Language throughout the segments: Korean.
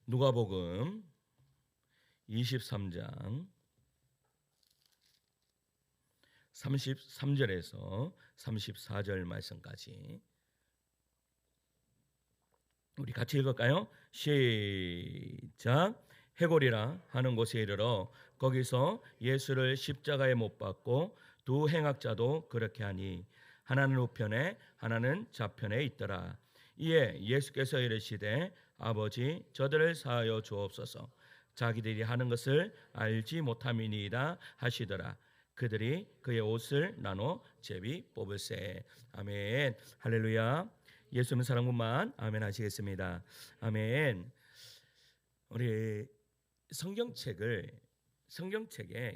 누가복음 23장 33절에서 34절 말씀까지 우리 같이 읽을까요? 시작. 해골이라 하는 곳에 이르러 거기서 예수를 십자가에 못 박고 두 행악자도 그렇게 하니 하나는 우편에 하나는 좌편에 있더라. 이에 예수께서 이르시되 아버지 저들을 사하여 주옵소서. 자기들이 하는 것을 알지 못함이니이다 하시더라. 그들이 그의 옷을 나눠 제비 뽑을세. 아멘. 할렐루야. 예수님 사랑분만 아멘 하시겠습니다. 아멘. 우리 성경책의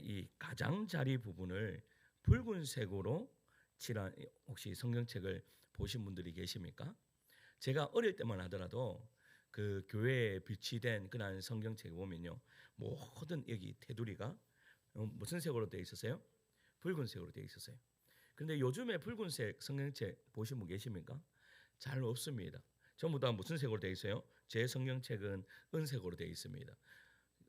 이 가장자리 부분을 붉은색으로 칠한, 혹시 성경책을 보신 분들이 계십니까? 제가 어릴 때만 하더라도 그 교회에 비치된 그런 성경책에 보면요, 모든 여기 테두리가 무슨 색으로 되어 있었어요? 붉은색으로 되어 있었어요. 그런데 요즘에 붉은색 성경책 보신 분 계십니까? 잘 없습니다. 전부 다 무슨 색으로 되어 있어요? 제 성경책은 은색으로 되어 있습니다.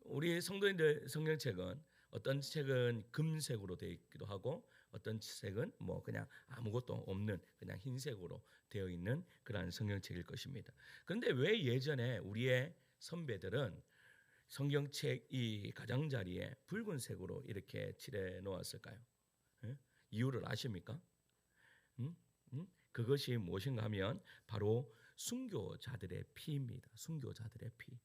우리 성도님들 성경책은 어떤 책은 금색으로 되어 있기도 하고 어떤 책은 뭐 그냥 아무것도 없는 그냥 흰색으로 되어 있는 그러한 성경책일 것입니다. 그런데 왜 예전에 우리의 선배들은 성경책 이 가장자리에 붉은색으로 이렇게 칠해 놓았을까요? 이유를 아십니까? 그것이 무엇인가 하면 바로 순교자들의 피입니다. 순교자들의 피.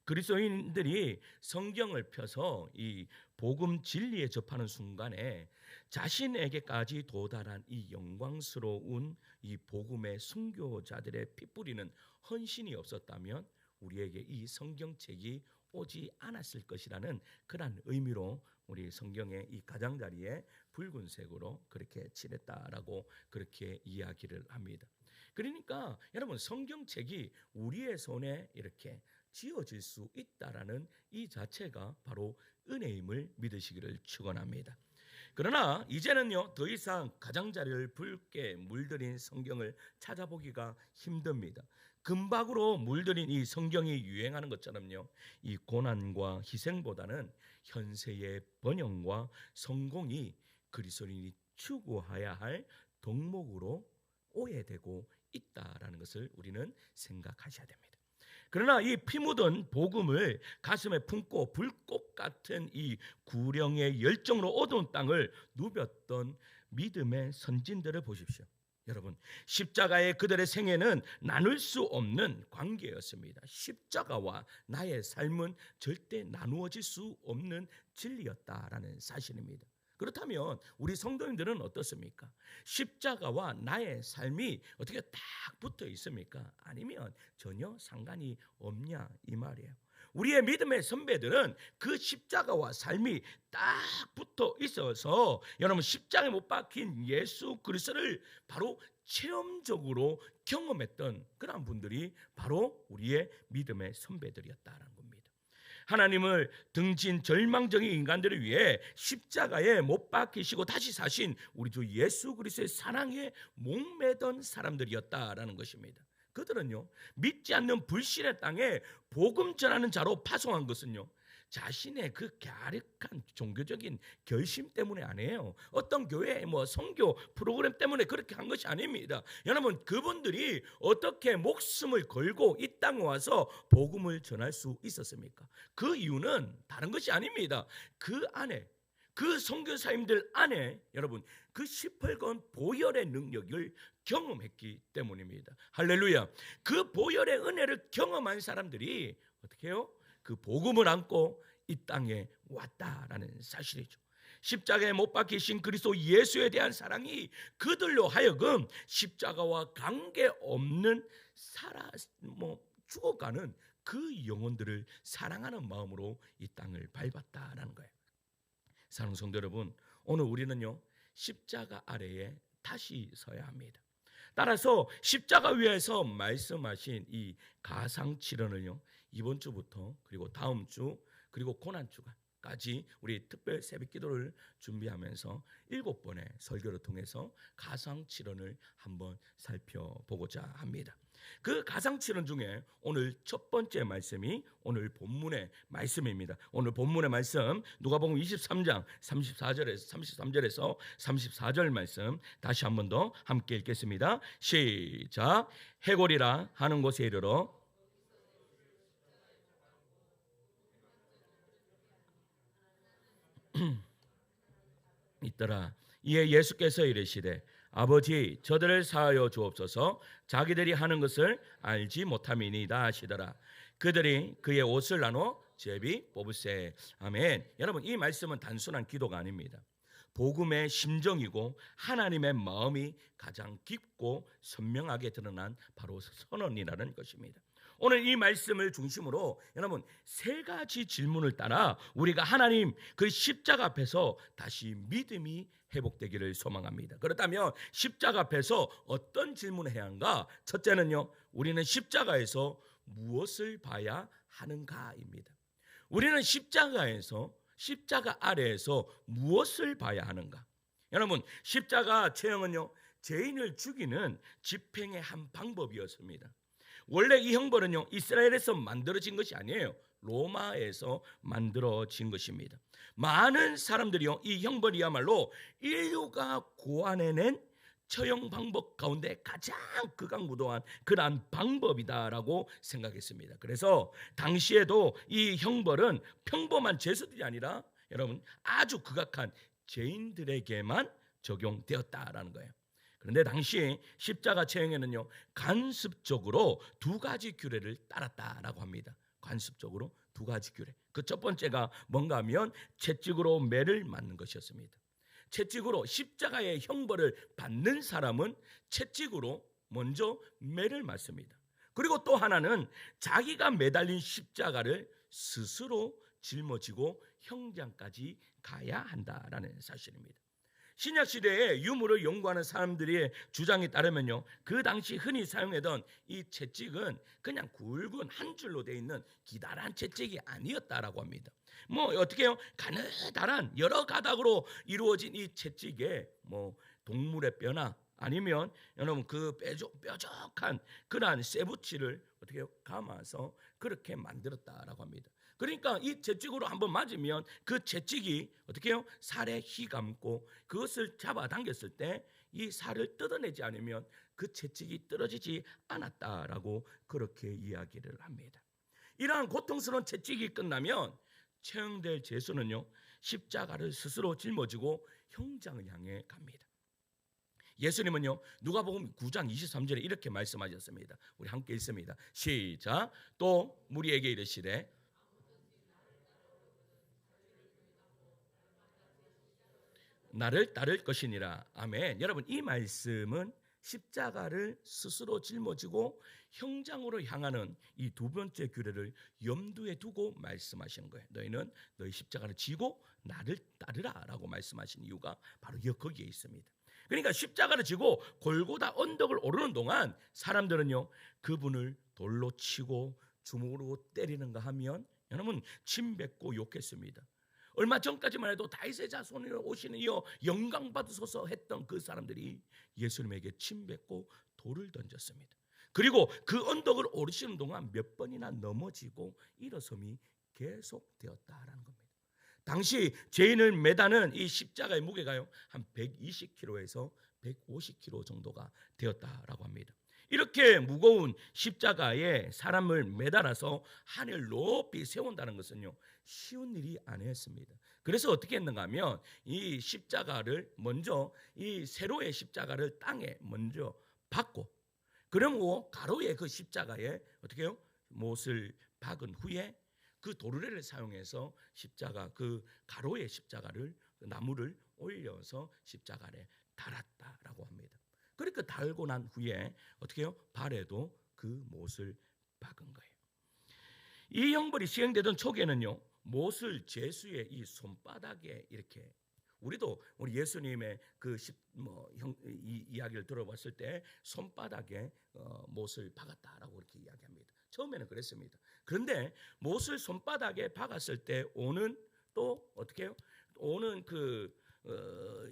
그리스도인들이 성경을 펴서 이 복음 진리에 접하는 순간에 자신에게까지 도달한 이 영광스러운 이 복음의 순교자들의 피 뿌리는 헌신이 없었다면 우리에게 이 성경책이 오지 않았을 것이라는 그런 의미로 우리 성경의 이 가장자리에 붉은색으로 그렇게 칠했다라고 그렇게 이야기를 합니다. 그러니까 여러분 성경책이 우리의 손에 이렇게 지어질 수 있다라는 이 자체가 바로 은혜임을 믿으시기를 축원합니다. 그러나 이제는요 더 이상 가장자리를 붉게 물들인 성경을 찾아보기가 힘듭니다. 금박으로 물들인 이 성경이 유행하는 것처럼요 이 고난과 희생보다는 현세의 번영과 성공이 그리스도인이 추구해야 할 덕목으로 오해되고 있다라는 것을 우리는 생각하셔야 됩니다. 그러나 이 피 묻은 복음을 가슴에 품고 불꽃 같은 이 구령의 열정으로 얻은 땅을 누볐던 믿음의 선진들을 보십시오. 여러분, 십자가의 그들의 생애는 나눌 수 없는 관계였습니다. 십자가와 나의 삶은 절대 나누어질 수 없는 진리였다라는 사실입니다. 그렇다면 우리 성도님들은 어떻습니까? 십자가와 나의 삶이 어떻게 딱 붙어 있습니까? 아니면 전혀 상관이 없냐 이 말이에요. 우리의 믿음의 선배들은 그 십자가와 삶이 딱 붙어 있어서 여러분 십자가에 못 박힌 예수 그리스도를 바로 체험적으로 경험했던 그런 분들이 바로 우리의 믿음의 선배들이었다는 겁니다. 하나님을 등진 절망적인 인간들을 위해 십자가에 못 박히시고 다시 사신 우리 주 예수 그리스도의 사랑에 목매던 사람들이었다라는 것입니다. 그들은요 믿지 않는 불신의 땅에 복음 전하는 자로 파송한 것은요 자신의 그 갸륵한 종교적인 결심 때문에 아니에요. 어떤 교회의 선교 프로그램 때문에 그렇게 한 것이 아닙니다. 여러분 그분들이 어떻게 목숨을 걸고 이 땅에 와서 복음을 전할 수 있었습니까? 그 이유는 다른 것이 아닙니다. 그 안에 그 선교사님들 안에 여러분 그 시뻘건 보혈의 능력을 경험했기 때문입니다. 할렐루야. 그 보혈의 은혜를 경험한 사람들이 어떻게 해요? 그 복음을 안고 이 땅에 왔다라는 사실이죠. 십자가에 못 박히신 그리스도 예수에 대한 사랑이 그들로 하여금 십자가와 관계없는 죽어가는 그 영혼들을 사랑하는 마음으로 이 땅을 밟았다라는 거예요. 사랑하는 성도 여러분, 오늘 우리는요 십자가 아래에 다시 서야 합니다. 따라서 십자가 위에서 말씀하신 이 가상칠언을요 이번 주부터 그리고 다음 주 그리고 고난주까지 우리 특별 새벽기도를 준비하면서 7번의 설교를 통해서 가상칠언을 한번 살펴보고자 합니다. 그 가상칠언 중에 오늘 첫 번째 말씀이 오늘 본문의 말씀입니다. 오늘 본문의 말씀 누가복음 23장 34절에서 33절에서 34절 말씀 다시 한 번 더 함께 읽겠습니다. 시작. 해골이라 하는 곳에 이르러 있더라. 이에 예수께서 이르시되 아버지 저들을 사하여 주옵소서 자기들이 하는 것을 알지 못함이니이다 하시더라. 그들이 그의 옷을 나눠 제비 뽑으세. 아멘. 여러분 이 말씀은 단순한 기도가 아닙니다. 복음의 심정이고 하나님의 마음이 가장 깊고 선명하게 드러난 바로 선언이라는 것입니다. 오늘 이 말씀을 중심으로 여러분 세 가지 질문을 따라 우리가 하나님 그 십자가 앞에서 다시 믿음이 회복되기를 소망합니다. 그렇다면 십자가 앞에서 어떤 질문을 해야 하는가? 첫째는요, 우리는 십자가에서 무엇을 봐야 하는가입니다. 우리는 십자가 아래에서 무엇을 봐야 하는가? 여러분 십자가 체형은요 죄인을 죽이는 집행의 한 방법이었습니다. 원래 이 형벌은요 이스라엘에서 만들어진 것이 아니에요. 로마에서 만들어진 것입니다. 많은 사람들이요 이 형벌이야말로 인류가 고안해낸 처형 방법 가운데 가장 극악무도한 그러한 방법이다라고 생각했습니다. 그래서 당시에도 이 형벌은 평범한 죄수들이 아니라 여러분 아주 극악한 죄인들에게만 적용되었다라는 거예요. 그런데 당시 십자가 체형에는요 관습적으로 두 가지 규례를 따랐다라고 합니다. 관습적으로 두 가지 규례. 그 첫 번째가 뭔가 하면 채찍으로 매를 맞는 것이었습니다. 채찍으로 십자가의 형벌을 받는 사람은 채찍으로 먼저 매를 맞습니다. 그리고 또 하나는 자기가 매달린 십자가를 스스로 짊어지고 형장까지 가야 한다라는 사실입니다. 신약 시대에 유물을 연구하는 사람들의 주장에 따르면요, 그 당시 흔히 사용하던 이 채찍은 그냥 굵은 한 줄로 되어 있는 기다란 채찍이 아니었다라고 합니다. 뭐 어떻게 해요? 가느다란 여러 가닥으로 이루어진 이 채찍에 뭐 동물의 뼈나 아니면 여러분 그 뾰족한 그러한 쇠붙이를 어떻게 해요? 감아서 그렇게 만들었다라고 합니다. 그러니까 이 채찍으로 한번 맞으면 그 채찍이 어떻게 해요? 살에 휘감고 그것을 잡아당겼을 때 이 살을 뜯어내지 않으면 그 채찍이 떨어지지 않았다라고 그렇게 이야기를 합니다. 이러한 고통스러운 채찍이 끝나면 처형될 죄수는요 십자가를 스스로 짊어지고 형장을 향해 갑니다. 예수님은요 누가복음 9장 23절에 이렇게 말씀하셨습니다. 우리 함께 읽습니다. 시작. 또 무리에게 이르시되 나를 따를 것이니라. 아멘. 여러분 이 말씀은 십자가를 스스로 짊어지고 형장으로 향하는 이 두 번째 규례를 염두에 두고 말씀하시는 거예요. 너희는 너희 십자가를 지고 나를 따르라라고 말씀하신 이유가 바로 거기에 있습니다. 그러니까 십자가를 지고 골고다 언덕을 오르는 동안 사람들은요 그분을 돌로 치고 주먹으로 때리는가 하면 여러분 침 뱉고 욕했습니다. 얼마 전까지만 해도 다윗의 자손으로 오시는 이여 영광 받으소서 했던 그 사람들이 예수님에게 침 뱉고 돌을 던졌습니다. 그리고 그 언덕을 오르시는 동안 몇 번이나 넘어지고 일어섬이 계속되었다라는 겁니다. 당시 죄인을 매다는 이 십자가의 무게가요 한 120kg에서 150kg 정도가 되었다라고 합니다. 이렇게 무거운 십자가에 사람을 매달아서 하늘 높이 세운다는 것은요 쉬운 일이 아니었습니다. 그래서 어떻게 했는가 하면 이 십자가를 먼저 이 세로의 십자가를 땅에 먼저 박고 그러고 가로의 그 십자가에 어떻게 해요? 못을 박은 후에 그 도르래를 사용해서 십자가 그 가로의 십자가를 나무를 올려서 십자가 아래 달았다라고 합니다. 그러니까 달고 난 후에 어떻게 해요? 발에도 그 못을 박은 거예요. 이 형벌이 시행되던 초기에는요 못을 죄수의 이 손바닥에 이렇게 우리 예수님의 그 이야기를 들어봤을 때 손바닥에 못을 박았다라고 그렇게 이야기합니다. 처음에는 그랬습니다. 그런데 못을 손바닥에 박았을 때 오는 또 어떻게 해요? 오는 그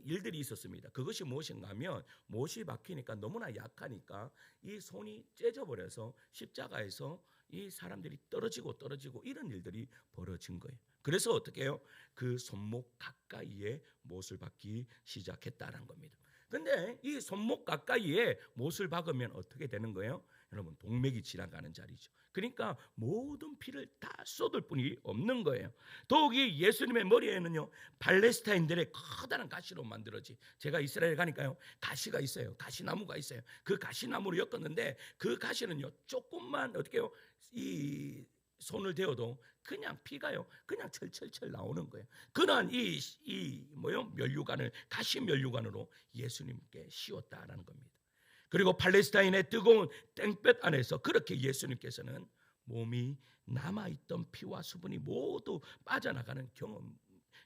일들이 있었습니다. 그것이 무엇인가 하면 못이 박히니까 너무나 약하니까 이 손이 째져버려서 십자가에서 이 사람들이 떨어지고 이런 일들이 벌어진 거예요. 그래서 어떻게 해요? 그 손목 가까이에 못을 박기 시작했다는 겁니다. 근데 이 손목 가까이에 못을 박으면 어떻게 되는 거예요? 여러분, 동맥이 지나가는 자리죠. 그러니까 모든 피를 다 쏟을 뿐이 없는 거예요. 더욱이 예수님의 머리에는요, 팔레스타인들의 커다란 가시로 만들어지. 제가 이스라엘 가니까요, 가시가 있어요. 가시나무가 있어요. 그 가시나무를 엮었는데 그 가시는요, 조금만 어떻게 해요? 이 손을 대어도 그냥 피가요, 그냥 철철철 나오는 거예요. 그러한 멸류관을 가시 멸류관으로 예수님께 씌웠다라는 겁니다. 그리고 팔레스타인의 뜨거운 땡볕 안에서 그렇게 예수님께서는 몸이 남아있던 피와 수분이 모두 빠져나가는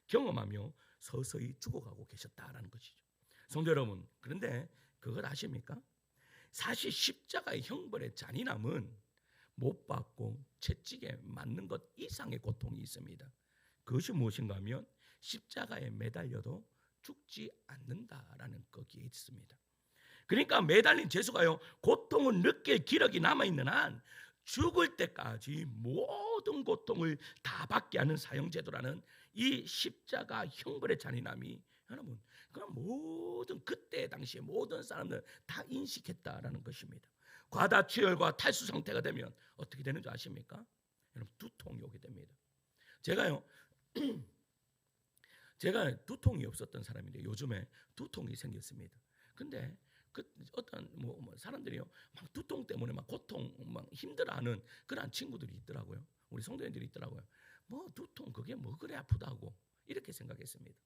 경험하며 서서히 죽어가고 계셨다라는 것이죠. 성도 여러분, 그런데 그걸 아십니까? 사실 십자가의 형벌의 잔인함은 못 박고 채찍에 맞는 것 이상의 고통이 있습니다. 그것이 무엇인가 하면 십자가에 매달려도 죽지 않는다라는 거기에 있습니다. 그러니까 매달린 죄수가요, 고통을 느낄 기력이 남아있는 한 죽을 때까지 모든 고통을 다 받게 하는 사형제도라는 이 십자가 형벌의 잔인함이, 여러분, 그럼 모든 그때 당시에 모든 사람들 다 인식했다라는 것입니다. 과다출혈과 탈수 상태가 되면 어떻게 되는 줄 아십니까? 여러분, 두통이 오게 됩니다. 제가 두통이 없었던 사람인데 요즘에 두통이 생겼습니다. 근데 그 어떤 사람들이요, 막 두통 때문에 막 고통, 막 힘들어하는 그런 친구들이 있더라고요. 우리 성도님들이 있더라고요. 뭐 두통 그게 뭐 그래 아프다고 이렇게 생각했습니다.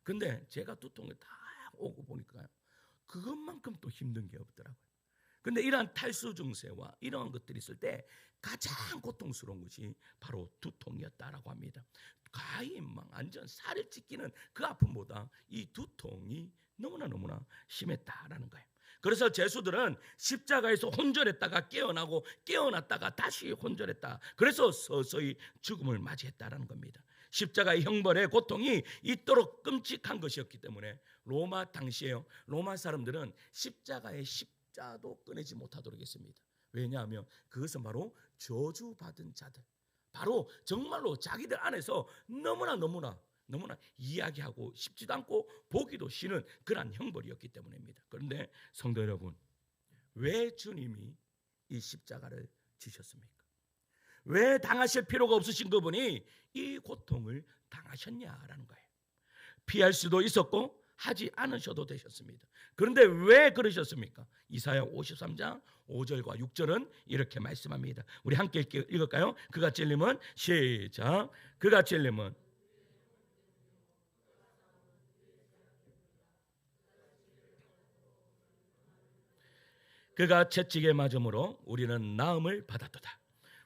근데 제가 두통을 다 오고 보니까요, 그것만큼 또 힘든 게 없더라고요. 근데 이러한 탈수 증세와 이러한 것들이 있을 때 가장 고통스러운 것이 바로 두통이었다라고 합니다. 가히 막 완전 살을 찢기는 그 아픔보다 이 두통이 너무나 심했다라는 거예요. 그래서 제수들은 십자가에서 혼절했다가 깨어나고 깨어났다가 다시 혼절했다. 그래서 서서히 죽음을 맞이했다라는 겁니다. 십자가의 형벌의 고통이 이토록 끔찍한 것이었기 때문에 로마 당시에요, 로마 사람들은 십자가의 십자도 꺼내지 못하도록 했습니다. 왜냐하면 그것은 바로 저주받은 자들, 바로 정말로 자기들 안에서 너무나 이야기하고 싶지도 않고 보기도 싫은 그러한 형벌이었기 때문입니다. 그런데 성도 여러분, 왜 주님이 이 십자가를 지셨습니까? 왜 당하실 필요가 없으신 그분이 이 고통을 당하셨냐라는 거예요. 피할 수도 있었고 하지 않으셔도 되셨습니다. 그런데 왜 그러셨습니까? 이사야 53장 5절과 6절은 이렇게 말씀합니다. 우리 함께 읽을까요? 그가 찔림은 시작. 그가 찔림은 그가 채찍에 맞음으로 우리는 나음을 받았도다.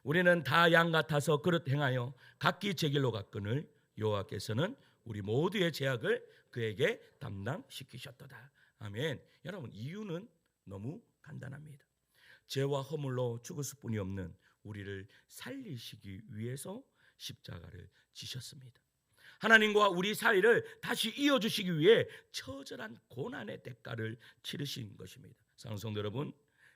우리는 다 양 같아서 그릇 행하여 각기 제 길로 갔거늘 여호와께서는 우리 모두의 죄악을 그에게 담당시키셨도다. 아멘. 여러분, 이유는 너무 간단합니다. 죄와 허물로 죽을 뿐이 없는 우리를 살리시기 위해서 십자가를 지셨습니다. 하나님과 우리 사이를 다시 이어주시기 위해 처절한 고난의 대가를 치르신 것입니다. 사랑하는 성도 여러분,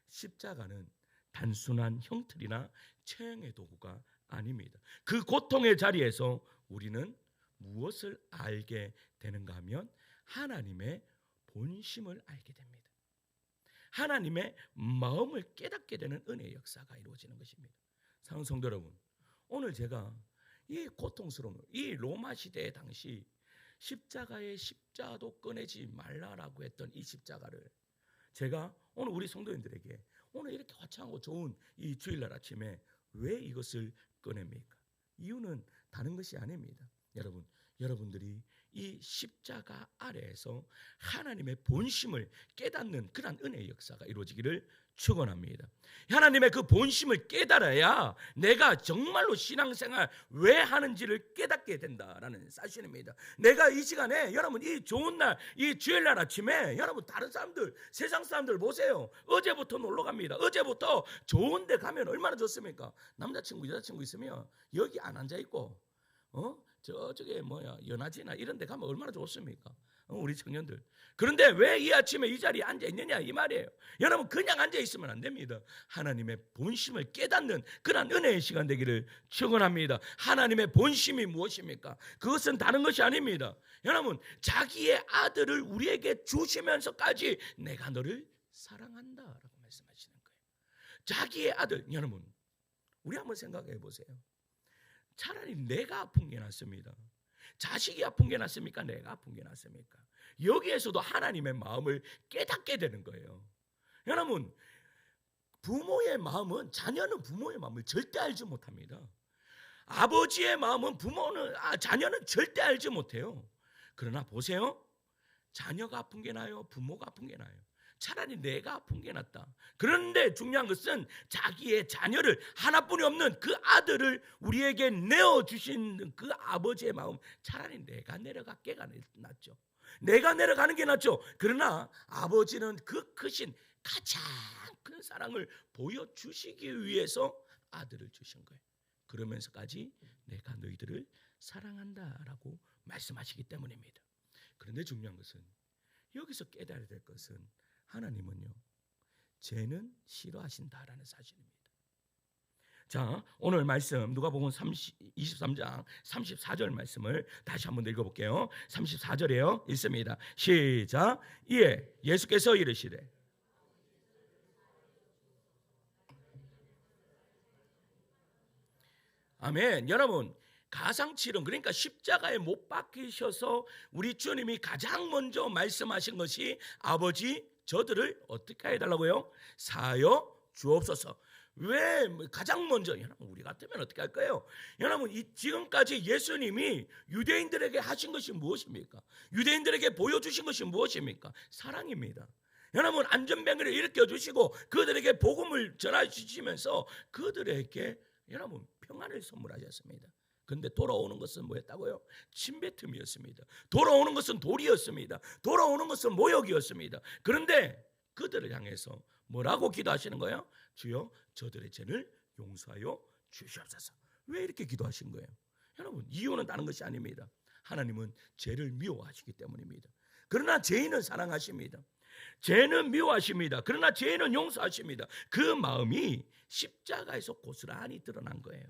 십자가는 단순한 형틀이나 체형의 도구가 아닙니다. 그 고통의 자리에서 우리는 무엇을 알게 되는가 하면 하나님의 본심을 알게 됩니다. 하나님의 마음을 깨닫게 되는 은혜의 역사가 이루어지는 것입니다. 사랑하는 성도 여러분, 오늘 제가 이 고통스러운 이 로마 시대 당시 십자가의 십자도 꺼내지 말라라고 했던 이 십자가를 제가 오늘 우리 성도님들에게 오늘 이렇게 화창하고 좋은 이 주일날 아침에 왜 이것을 꺼냅니까? 이유는 다른 것이 아닙니다. 여러분들이 이 십자가 아래에서 하나님의 본심을 깨닫는 그런 은혜의 역사가 이루어지기를 축원합니다. 하나님의 그 본심을 깨달아야 내가 정말로 신앙생활 왜 하는지를 깨닫게 된다라는 사실입니다. 내가 이 시간에 여러분 이 좋은 날, 이 주일날 아침에 여러분 다른 사람들, 세상 사람들 보세요. 어제부터 놀러 갑니다. 어제부터 좋은 데 가면 얼마나 좋습니까? 남자친구, 여자친구 있으면 여기 안 앉아있고 저쪽에 연화지나 이런 데 가면 얼마나 좋습니까? 우리 청년들. 그런데 왜 이 아침에 이 자리에 앉아 있느냐 이 말이에요. 여러분 그냥 앉아 있으면 안 됩니다. 하나님의 본심을 깨닫는 그런 은혜의 시간 되기를 축원합니다. 하나님의 본심이 무엇입니까? 그것은 다른 것이 아닙니다. 여러분 자기의 아들을 우리에게 주시면서까지 내가 너를 사랑한다라고 말씀하시는 거예요. 자기의 아들. 여러분 우리 한번 생각해 보세요. 차라리 내가 아픈 게 낫습니다. 자식이 아픈 게 낫습니까? 내가 아픈 게 낫습니까? 여기에서도 하나님의 마음을 깨닫게 되는 거예요. 여러분 부모의 마음은, 자녀는 부모의 마음을 절대 알지 못합니다. 아버지의 마음은 자녀는 절대 알지 못해요. 그러나 보세요. 자녀가 아픈 게 나아요? 부모가 아픈 게 나아요? 차라리 내가 아픈 게 낫다. 그런데 중요한 것은 자기의 자녀를, 하나뿐이 없는 그 아들을 우리에게 내어주신 그 아버지의 마음, 차라리 내가 내려가게가 낫죠. 내가 내려가는 게 낫죠. 그러나 아버지는 그 크신 가장 큰 사랑을 보여주시기 위해서 아들을 주신 거예요. 그러면서까지 내가 너희들을 사랑한다라고 말씀하시기 때문입니다. 그런데 중요한 것은, 여기서 깨달아야 될 것은, 하나님은요 죄는 싫어하신다라는 사실입니다. 자, 오늘 말씀 누가복음 23장 34절 말씀을 다시 한번 읽어볼게요. 34절에요 있습니다. 시작. 이에 예수께서 이르시되 아멘. 여러분 가상칠은, 그러니까 십자가에 못 박히셔서 우리 주님이 가장 먼저 말씀하신 것이, 아버지 저들을 어떻게 해달라고요? 사하여 주옵소서. 왜 가장 먼저? 여러분 우리 같으면 어떻게 할까요? 여러분 지금까지 예수님이 유대인들에게 하신 것이 무엇입니까? 유대인들에게 보여주신 것이 무엇입니까? 사랑입니다. 여러분 안전병을 일으켜주시고 그들에게 복음을 전하시면서 그들에게 여러분 평안을 선물하셨습니다. 그런데 돌아오는 것은 뭐였다고요? 침뱉음이었습니다. 돌아오는 것은 돌이었습니다. 돌아오는 것은 모욕이었습니다. 그런데 그들을 향해서 뭐라고 기도하시는 거예요? 주여 저들의 죄를 용서하여 주시옵소서. 왜 이렇게 기도하신 거예요? 여러분 이유는 다른 것이 아닙니다. 하나님은 죄를 미워하시기 때문입니다. 그러나 죄인은 사랑하십니다. 죄는 미워하십니다. 그러나 죄는 용서하십니다. 그 마음이 십자가에서 고스란히 드러난 거예요.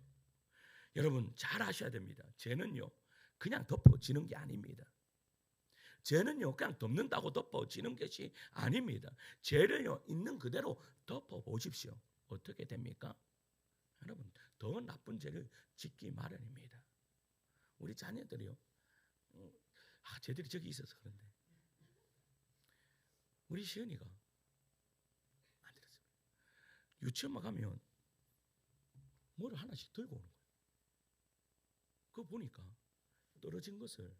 여러분 잘 아셔야 됩니다. 죄는요 그냥 덮어지는 게 아닙니다. 죄는요 그냥 덮는다고 덮어지는 것이 아닙니다. 죄를요 있는 그대로 덮어보십시오. 어떻게 됩니까? 여러분 더 나쁜 죄를 짓기 마련입니다. 우리 자녀들이요 쟤들이 저기 있어서 그런데 우리 시은이가 만들었습니다. 유치원만 가면 뭐를 하나씩 들고 오는 거예요. 그거 보니까 떨어진 것을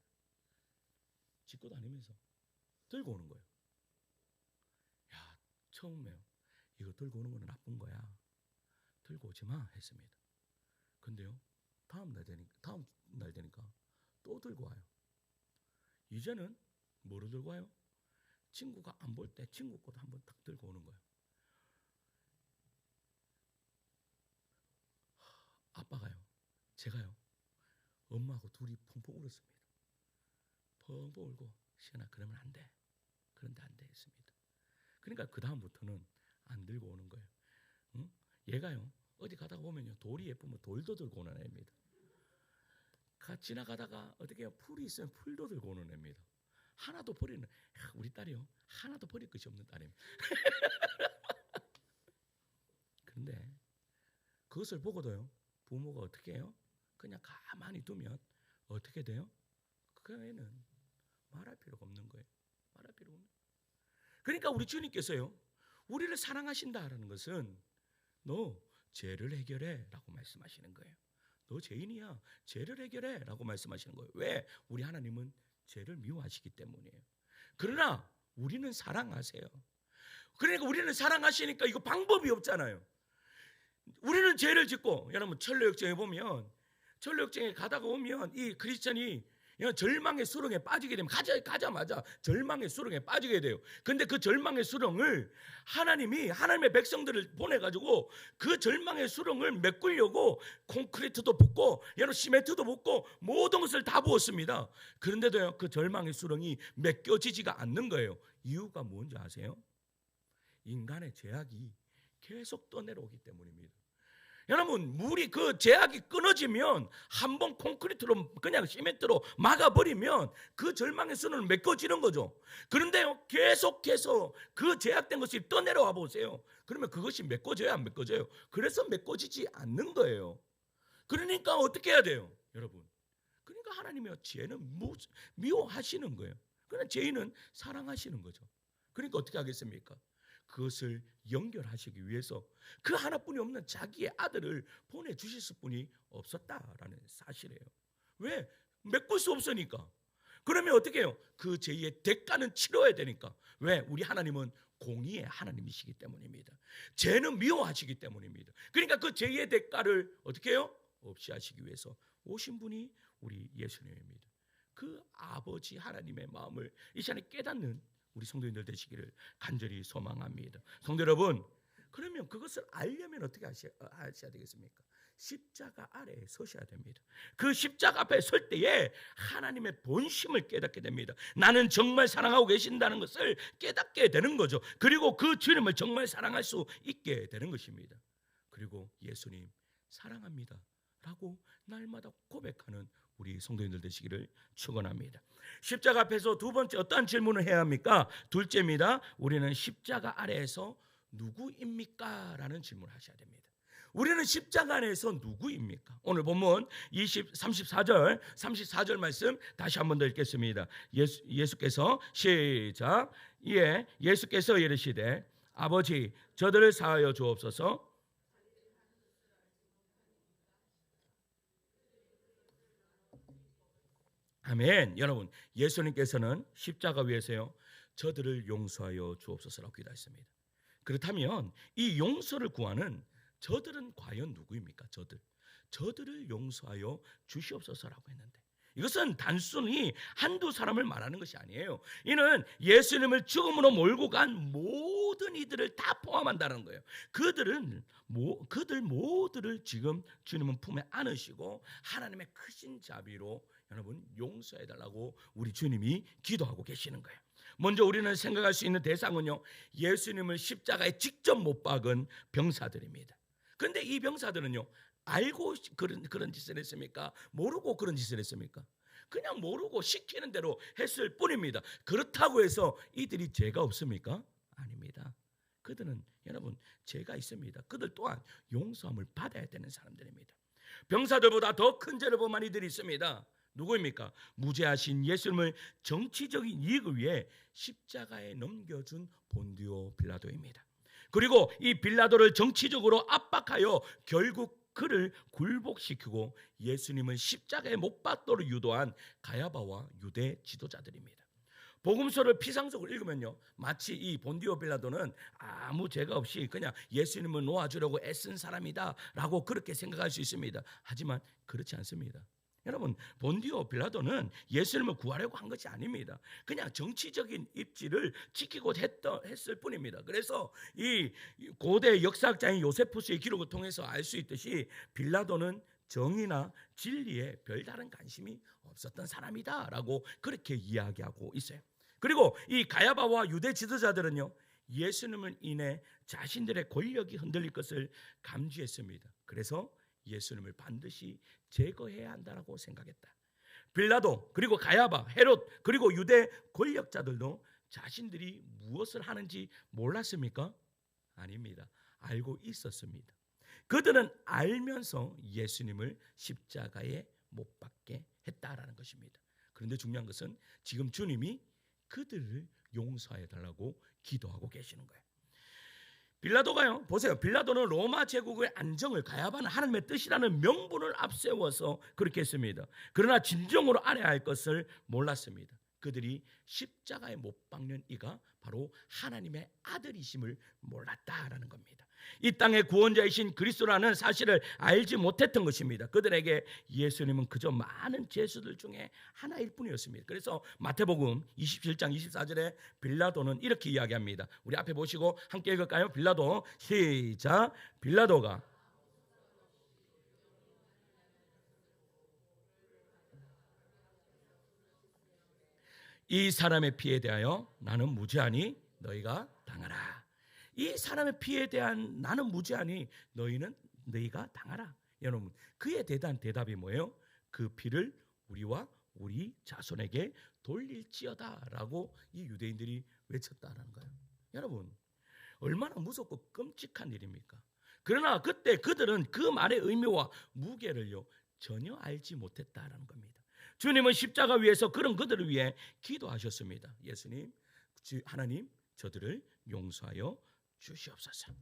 짚고 다니면서 들고 오는 거예요. 야, 처음에요. 이거 들고 오는 건 나쁜 거야. 들고 오지 마 했습니다. 근데요, 다음 날 되니까 또 들고 와요. 이제는 뭐를 들고 와요? 친구가 안 볼 때 친구 것도 한번 딱 들고 오는 거예요. 아빠가요, 제가요, 엄마하고 둘이 펑펑 울었습니다. 펑펑 울고, 시연아 그러면 안 돼. 그런데 안 돼 했습니다. 그러니까 그 다음부터는 안 들고 오는 거예요. 응? 얘가요 어디 가다가 보면요 돌이 예쁘면 돌도 들고 오는 애입니다. 지나가다가 어떻게 해요? 풀이 있으면 풀도 들고 오는 애입니다. 하나도 버리는, 우리 딸이요 하나도 버릴 것이 없는 딸입니다. 그런데 그것을 보고도요 부모가 어떻게 해요? 그냥 가만히 두면 어떻게 돼요? 그 애는 말할 필요가 없는 거예요. 말할 필요가 없는 거예요. 그러니까 우리 주님께서요 우리를 사랑하신다라는 것은 너 죄를 해결해 라고 말씀하시는 거예요. 너 죄인이야, 죄를 해결해 라고 말씀하시는 거예요. 왜? 우리 하나님은 죄를 미워하시기 때문이에요. 그러나 우리는 사랑하세요. 그러니까 우리는 사랑하시니까 이거 방법이 없잖아요. 우리는 죄를 짓고, 여러분 철로역정에 보면, 철로역정에 가다가 오면 이 크리스천이 절망의 수렁에 빠지게 되면 가자마자 절망의 수렁에 빠지게 돼요. 근데 그 절망의 수렁을 하나님이 하나님의 백성들을 보내가지고 그 절망의 수렁을 메꾸려고 콘크리트도 붓고 시멘트도 붓고 모든 것을 다 부었습니다. 그런데도요, 그 절망의 수렁이 메꿔지지가 않는 거예요. 이유가 뭔지 아세요? 인간의 죄악이 계속 떠내려오기 때문입니다. 여러분, 물이 그 제약이 끊어지면 한번 콘크리트로 그냥 시멘트로 막아버리면 그 절망의 수는 메꿔지는 거죠. 그런데요, 계속해서 그 제약된 것이 떠내려와 보세요. 그러면 그것이 메꿔져야 안 메꿔져요? 그래서 메꿔지지 않는 거예요. 그러니까 어떻게 해야 돼요, 여러분? 그러니까 하나님의 죄는 미워하시는 거예요. 그러나 죄인은 사랑하시는 거죠. 그러니까 어떻게 하겠습니까? 그것을 연결하시기 위해서 그 하나뿐이 없는 자기의 아들을 보내주실 분이 없었다라는 사실이에요. 왜? 메꿀 수 없으니까. 그러면 어떻게 해요? 그 죄의 대가는 치러야 되니까. 왜? 우리 하나님은 공의의 하나님이시기 때문입니다. 죄는 미워하시기 때문입니다. 그러니까 그 죄의 대가를 어떻게 해요? 없이 하시기 위해서 오신 분이 우리 예수님입니다. 그 아버지 하나님의 마음을 이 시간에 깨닫는 우리 성도님들 되시기를 간절히 소망합니다. 성도 여러분, 그러면 그것을 알려면 어떻게 하셔야 되겠습니까? 십자가 아래에 서셔야 됩니다. 그 십자가 앞에 설 때에 하나님의 본심을 깨닫게 됩니다. 나는 정말 사랑하고 계신다는 것을 깨닫게 되는 거죠. 그리고 그 주님을 정말 사랑할 수 있게 되는 것입니다. 그리고 예수님 사랑합니다 라고 날마다 고백하는 우리 성도님들 되시기를 축원합니다. 십자가 앞에서 두 번째 어떤 질문을 해야 합니까? 둘째입니다. 우리는 십자가 아래에서 누구입니까? 라는 질문을 하셔야 됩니다. 우리는 십자가 안에서 누구입니까? 오늘 본문 34절 말씀 다시 한 번 더 읽겠습니다. 예수께서 시작. 예수께서 이르시되 아버지 저들을 사하여 주옵소서. 아멘. 여러분, 예수님께서는 십자가 위에서요, 저들을 용서하여 주옵소서라고 기도했습니다. 그렇다면 이 용서를 구하는 저들은 과연 누구입니까? 저들을 용서하여 주시옵소서라고 했는데, 이것은 단순히 한두 사람을 말하는 것이 아니에요. 이는 예수님을 죽음으로 몰고 간 모든 이들을 다 포함한다는 거예요. 그들 모두를 지금 주님은 품에 안으시고 하나님의 크신 자비로 여러분 용서해달라고 우리 주님이 기도하고 계시는 거예요. 먼저 우리는 생각할 수 있는 대상은요, 예수님을 십자가에 직접 못 박은 병사들입니다. 그런데 이 병사들은요, 알고 그런 짓을 했습니까? 모르고 그런 짓을 했습니까? 그냥 모르고 시키는 대로 했을 뿐입니다. 그렇다고 해서 이들이 죄가 없습니까? 아닙니다. 그들은 여러분 죄가 있습니다. 그들 또한 용서함을 받아야 되는 사람들입니다. 병사들보다 더 큰 죄를 범한 이들이 있습니다. 누구입니까? 무죄하신 예수님을 정치적인 이익을 위해 십자가에 넘겨준 본디오 빌라도입니다. 그리고 이 빌라도를 정치적으로 압박하여 결국 그를 굴복시키고 예수님을 십자가에 못 박도록 유도한 가야바와 유대 지도자들입니다. 복음서를 피상적으로 읽으면요, 마치 이 본디오 빌라도는 아무 죄가 없이 그냥 예수님을 놓아주려고 애쓴 사람이다라고 그렇게 생각할 수 있습니다. 하지만 그렇지 않습니다. 여러분, 본디오 빌라도는 예수님을 구하려고 한 것이 아닙니다. 그냥 정치적인 입지를 지키고 했을 뿐입니다. 그래서 이 고대 역사학자인 요세푸스의 기록을 통해서 알 수 있듯이 빌라도는 정의나 진리에 별다른 관심이 없었던 사람이다라고 그렇게 이야기하고 있어요. 그리고 이 가야바와 유대 지도자들은요, 예수님을 인해 자신들의 권력이 흔들릴 것을 감지했습니다. 그래서 예수님을 반드시 제거해야 한다라고 생각했다. 빌라도, 그리고 가야바, 헤롯, 그리고 유대 권력자들도 자신들이 무엇을 하는지 몰랐습니까? 아닙니다. 알고 있었습니다. 그들은 알면서 예수님을 십자가에 못 박게 했다라는 것입니다. 그런데 중요한 것은 지금 주님이 그들을 용서해달라고 기도하고 계시는 거예요. 빌라도가요, 보세요. 빌라도는 로마 제국의 안정을, 가야바는 하나님의 뜻이라는 명분을 앞세워서 그렇게 했습니다. 그러나 진정으로 알아야 할 것을 몰랐습니다. 그들이 십자가에 못 박는 이가 바로 하나님의 아들이심을 몰랐다라는 겁니다. 이 땅의 구원자이신 그리스도라는 사실을 알지 못했던 것입니다. 그들에게 예수님은 그저 많은 죄수들 중에 하나일 뿐이었습니다. 그래서 마태복음 27장 24절에 빌라도는 이렇게 이야기합니다. 우리 앞에 보시고 함께 읽을까요? 빌라도, 시작. 빌라도가 이 사람의 피에 대하여 나는 무죄하니 너희가 당하라. 이 사람의 피에 대한 나는 무죄하니 너희가 당하라. 여러분, 그의 대답이 뭐예요? 그 피를 우리와 우리 자손에게 돌릴지어다라고 이 유대인들이 외쳤다라는 거예요. 여러분, 얼마나 무섭고 끔찍한 일입니까? 그러나 그때 그들은 그 말의 의미와 무게를요 전혀 알지 못했다라는 겁니다. 주님은 십자가 위에서 그런 그들을 위해 기도하셨습니다. 예수님, 하나님, 저들을 용서하여 주시옵소서.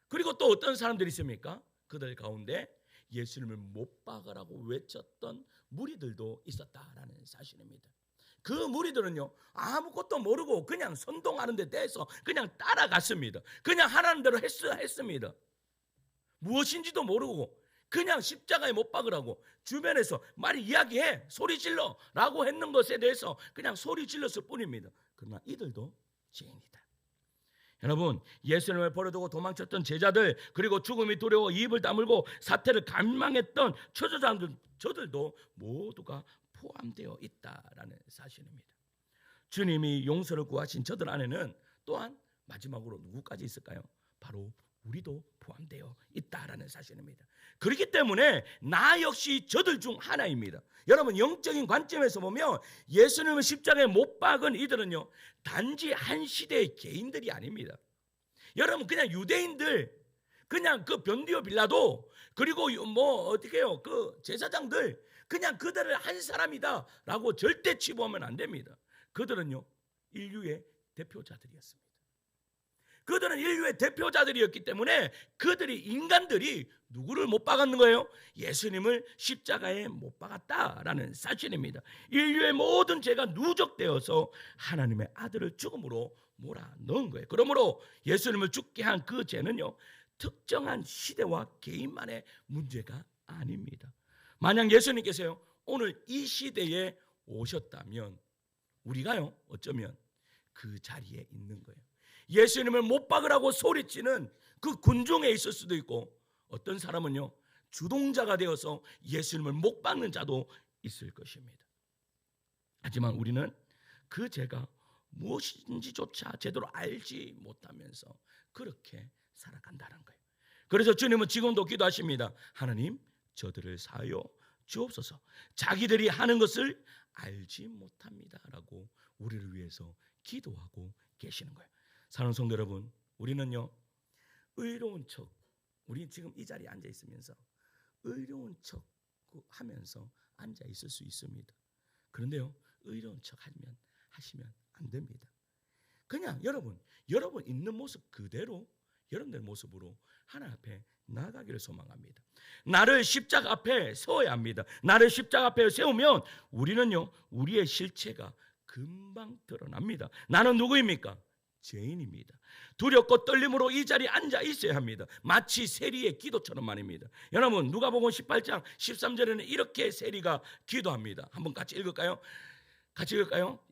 그리고 또 어떤 사람들이 있습니까? 그들 가운데 예수님을 못 박으라고 외쳤던 무리들도 있었다라는 사실입니다. 그 무리들은요 아무것도 모르고 그냥 선동하는 데 대해서 그냥 따라갔습니다. 그냥 하라는 대로 했습니다. 무엇인지도 모르고 그냥 십자가에 못 박으라고 주변에서 말이 이야기해, 소리 질러 라고 했는 것에 대해서 그냥 소리 질렀을 뿐입니다. 그러나 이들도 죄인이다. 여러분, 예수님을 버려두고 도망쳤던 제자들, 그리고 죽음이 두려워 입을 다물고 사태를 갈망했던 저들도 모두가 포함되어 있다라는 사실입니다. 주님이 용서를 구하신 저들 안에는 또한 마지막으로 누구까지 있을까요? 바로 우리도 포함되어 있다라는 사실입니다. 그렇기 때문에 나 역시 저들 중 하나입니다. 여러분, 영적인 관점에서 보면 예수님을 십자가에 못 박은 이들은요 단지 한 시대의 개인들이 아닙니다. 여러분, 그냥 유대인들, 그냥 그 변디오 빌라도, 그리고 어떻게 해요, 그 제사장들, 그냥 그들을 한 사람이다라고 절대 치부하면 안 됩니다. 그들은요 인류의 대표자들이었습니다. 그들은 인류의 대표자들이었기 때문에 인간들이 누구를 못 박았는 거예요? 예수님을 십자가에 못 박았다라는 사실입니다. 인류의 모든 죄가 누적되어서 하나님의 아들을 죽음으로 몰아넣은 거예요. 그러므로 예수님을 죽게 한 그 죄는요 특정한 시대와 개인만의 문제가 아닙니다. 만약 예수님께서요 오늘 이 시대에 오셨다면 우리가요 어쩌면 그 자리에 있는 거예요. 예수님을 못 박으라고 소리치는 그 군중에 있을 수도 있고, 어떤 사람은요 주동자가 되어서 예수님을 못 박는 자도 있을 것입니다. 하지만 우리는 그 죄가 무엇인지조차 제대로 알지 못하면서 그렇게 살아간다는 거예요. 그래서 주님은 지금도 기도하십니다. 하나님, 저들을 사하여 주옵소서. 자기들이 하는 것을 알지 못합니다 라고 우리를 위해서 기도하고 계시는 거예요. 사랑하는 성도 여러분, 우리는요 의로운 척, 우리 지금 이 자리에 앉아 있으면서 의로운 척 하면서 앉아 있을 수 있습니다. 그런데요 의로운 척 하시면 안 됩니다. 그냥 여러분 있는 모습 그대로 여러분들 모습으로 하나님 앞에 나가기를 소망합니다. 나를 십자가 앞에 세워야 합니다. 나를 십자가 앞에 세우면 우리는요 우리의 실체가 금방 드러납니다. 나는 누구입니까? 죄인입니다. 두렵고 떨림으로 이 자리에 앉아 있어야 합니다. 마치 세리의 기도처럼 말입니다. 여러분, 누가복음 18장 13절에는 이렇게 세리가 기도합니다. 한번 같이 읽을까요?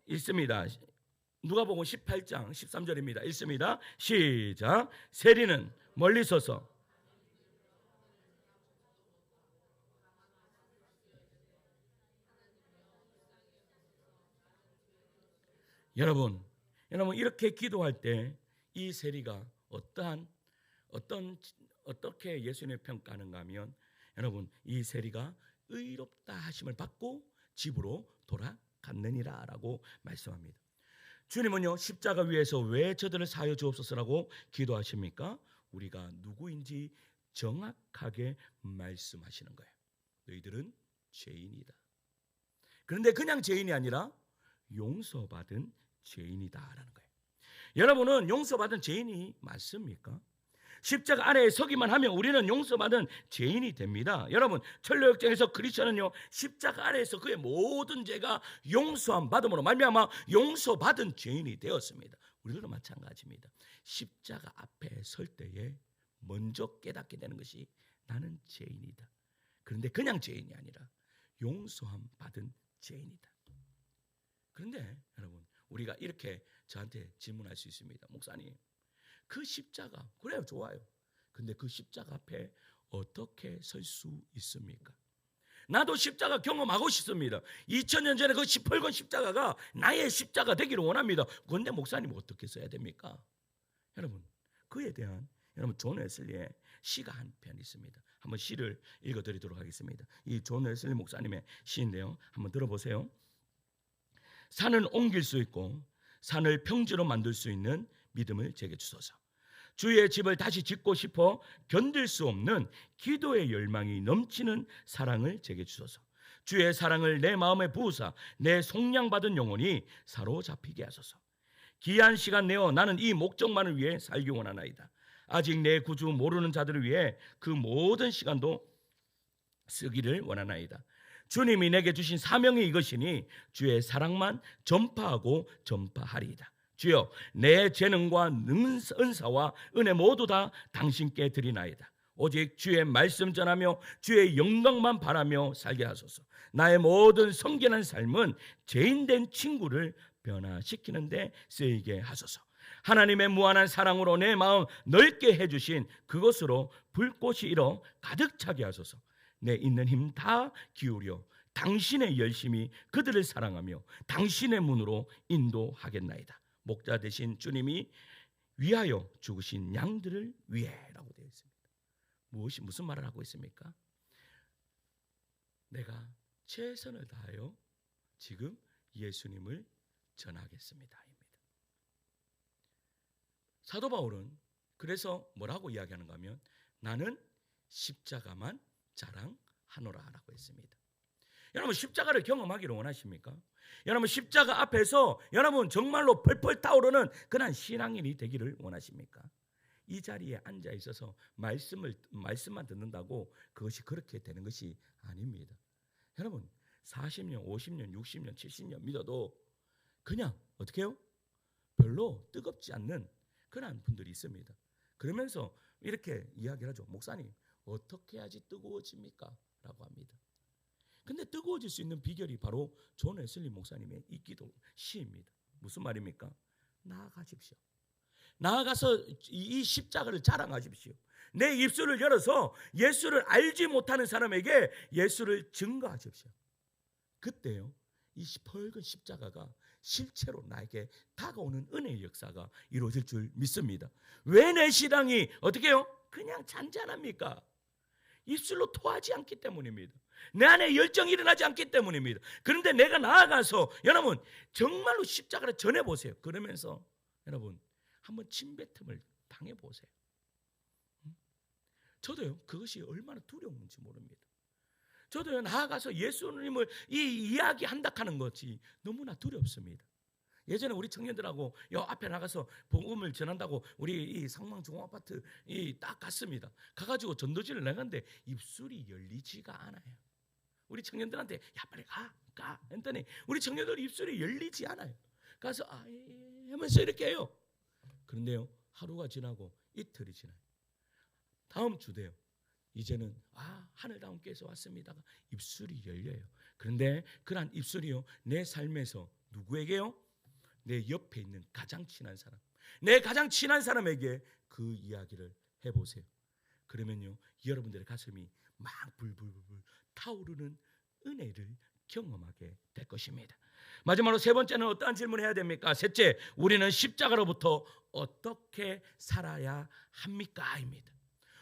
읽습니다. 누가복음 18장 13절입니다. 읽습니다. 시작. 세리는 멀리 서서 여러분 이렇게 기도할 때 이 세리가 어떻게 예수님의 평가하는가 하면, 여러분 이 세리가 의롭다 하심을 받고 집으로 돌아갔느니라라고 말씀합니다. 주님은요 십자가 위에서 왜 저들을 사하여 주옵소서라고 기도하십니까? 우리가 누구인지 정확하게 말씀하시는 거예요. 너희들은 죄인이다. 그런데 그냥 죄인이 아니라 용서받은 죄인이다라는 거예요. 여러분은 용서받은 죄인이 맞습니까? 십자가 아래에 서기만 하면 우리는 용서받은 죄인이 됩니다. 여러분, 천로역정에서 그리스도는요 십자가 아래에서 그의 모든 죄가 용서함 받음으로 말미암아 용서받은 죄인이 되었습니다. 우리도 마찬가지입니다. 십자가 앞에 설 때에 먼저 깨닫게 되는 것이 나는 죄인이다. 그런데 그냥 죄인이 아니라 용서함 받은 죄인이다. 그런데 여러분, 우리가 이렇게 저한테 질문할 수 있습니다. 목사님, 그 십자가 그래요, 좋아요. 근데 그 십자가 앞에 어떻게 설 수 있습니까? 나도 십자가 경험하고 싶습니다. 2000년 전에 그 시뻘건 십자가가 나의 십자가 되기를 원합니다. 그런데 목사님 어떻게 써야 됩니까? 여러분, 그에 대한 여러분 존 웨슬리의 시가 한 편 있습니다. 한번 시를 읽어드리도록 하겠습니다. 이 존 웨슬리 목사님의 시인데요, 한번 들어보세요. 산은 옮길 수 있고 산을 평지로 만들 수 있는 믿음을 제게 주소서. 주의 집을 다시 짓고 싶어 견딜 수 없는 기도의 열망이 넘치는 사랑을 제게 주소서. 주의 사랑을 내 마음에 부으사 내 속량받은 영혼이 사로잡히게 하소서. 기한 시간 내어 나는 이 목적만을 위해 살기 원하나이다. 아직 내 구주 모르는 자들을 위해 그 모든 시간도 쓰기를 원하나이다. 주님이 내게 주신 사명이 이것이니 주의 사랑만 전파하고 전파하리이다. 주여, 내 재능과 은사와 은혜 모두 다 당신께 드리나이다. 오직 주의 말씀 전하며 주의 영광만 바라며 살게 하소서. 나의 모든 성결한 삶은 죄인된 친구를 변화시키는 데 쓰이게 하소서. 하나님의 무한한 사랑으로 내 마음 넓게 해주신 그것으로 불꽃이 일어 가득 차게 하소서. 내 있는 힘 다 기울여 당신의 열심히 그들을 사랑하며 당신의 문으로 인도하겠나이다. 목자 되신 주님이 위하여 죽으신 양들을 위해라고 되어 있습니다. 무슨 말을 하고 있습니까? 내가 최선을 다하여 지금 예수님을 전하겠습니다. 사도 바울은 그래서 뭐라고 이야기하는가 하면 나는 십자가만 자랑하노라라고 했습니다. 여러분, 십자가를 경험하기를 원하십니까? 여러분, 십자가 앞에서 여러분 정말로 펄펄 타오르는 그런 신앙인이 되기를 원하십니까? 이 자리에 앉아 있어서 말씀만 듣는다고 그것이 그렇게 되는 것이 아닙니다. 여러분, 40년, 50년, 60년, 70년 믿어도 그냥 어떻게 해요? 별로 뜨겁지 않는 그런 분들이 있습니다. 그러면서 이렇게 이야기를 하죠. 목사님, 어떻게 해야지 뜨거워집니까? 라고 합니다. 근데 뜨거워질 수 있는 비결이 바로 존 웨슬리 목사님의 이 기도 시입니다. 무슨 말입니까? 나아가십시오. 나아가서 이 십자가를 자랑하십시오. 내 입술을 열어서 예수를 알지 못하는 사람에게 예수를 증거하십시오. 그때요, 이 붉은 십자가가 실체로 나에게 다가오는 은혜의 역사가 이루어질 줄 믿습니다. 왜 내 신앙이 어떻게 해요? 그냥 잔잔합니까? 입술로 토하지 않기 때문입니다. 내 안에 열정이 일어나지 않기 때문입니다. 그런데 내가 나아가서 여러분 정말로 십자가를 전해보세요. 그러면서 여러분 한번 침뱉음을 당해보세요. 저도요, 그것이 얼마나 두려운지 모릅니다. 저도요, 나아가서 예수님을 이야기한다 하는 것이 너무나 두렵습니다. 예전에 우리 청년들하고 요 앞에 나가서 복음을 전한다고 우리 이 상망중앙아파트 딱 갔습니다. 가가지고 전도지를 나갔는데 입술이 열리지가 않아요. 우리 청년들한테 야 빨리 가 했더니 우리 청년들 입술이 열리지 않아요. 가서 하면서 이렇게 해요. 그런데요, 하루가 지나고 이틀이 지나요. 다음 주 돼요. 이제는 하늘다운께서 왔습니다가 입술이 열려요. 그런데 그러한 입술이요, 내 삶에서 누구에게요? 내 옆에 있는 가장 친한 사람, 내 가장 친한 사람에게 그 이야기를 해보세요. 그러면요, 여러분들의 가슴이 막 불불불 타오르는 은혜를 경험하게 될 것입니다. 마지막으로 세 번째는 어떠한 질문을 해야 됩니까? 셋째, 우리는 십자가로부터 어떻게 살아야 합니까? 입니다.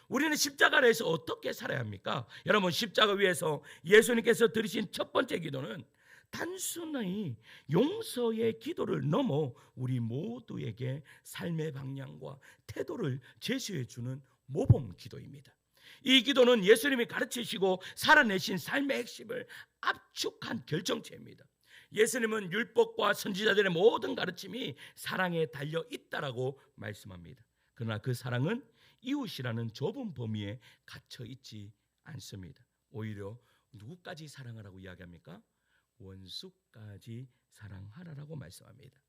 우리는 십자가에서 어떻게 살아야 합니까? 여러분, 십자가 위에서 예수님께서 드리신 첫 번째 기도는 단순히 용서의 기도를 넘어 우리 모두에게 삶의 방향과 태도를 제시해 주는 모범 기도입니다. 이 기도는 예수님이 가르치시고 살아내신 삶의 핵심을 압축한 결정체입니다. 예수님은 율법과 선지자들의 모든 가르침이 사랑에 달려 있다라고 말씀합니다. 그러나 그 사랑은 이웃이라는 좁은 범위에 갇혀 있지 않습니다. 오히려 누구까지 사랑하라고 이야기합니까? 원수까지 사랑하라라고 말씀합니다.